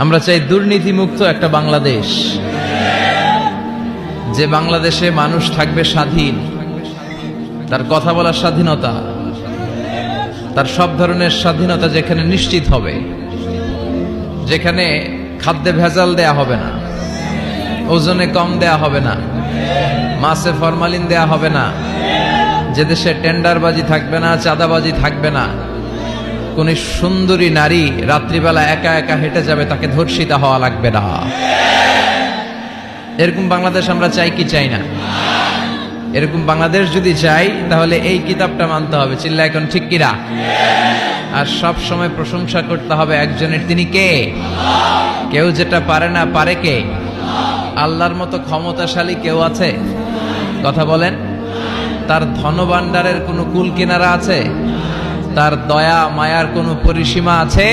আমরা চাই দুর্নীতিমুক্ত একটা বাংলাদেশ, যে বাংলাদেশে মানুষ থাকবে স্বাধীন, তার কথা বলার স্বাধীনতা, তার সব ধরনের স্বাধীনতা যেখানে নিশ্চিত হবে, যেখানে খাদ্যে ভেজাল দেয়া হবে না, ওজনে কম দেয়া হবে না, মাছে ফরমালিন দেয়া হবে না, যে দেশে টেন্ডারবাজি থাকবে না, চাঁদাবাজি থাকবে না, কোন সুন্দরী নারী রাত্রিবেলা একা একা হেঁটে যাবে, তাকে ধর্ষিতা হওয়া লাগবে না। এরকম বাংলাদেশ আমরা চাই কি চাই না? এরকম বাংলাদেশ যদি চাই তাহলে এই কিতাবটা মানতে হবে। চিল্লা এখন ঠিক কিনা? আর সব সময় প্রশংসা করতে হবে একজনের, তিনি কে? কেউ যেটা পারে না, পারে কে? আল্লাহর মতো ক্ষমতাশালী কেউ আছে? কথা বলেন। তার ধনভাণ্ডারের কোনো কুল কিনারা আছে? তার দয়া মায়ার কোনো পরিসীমা আছে?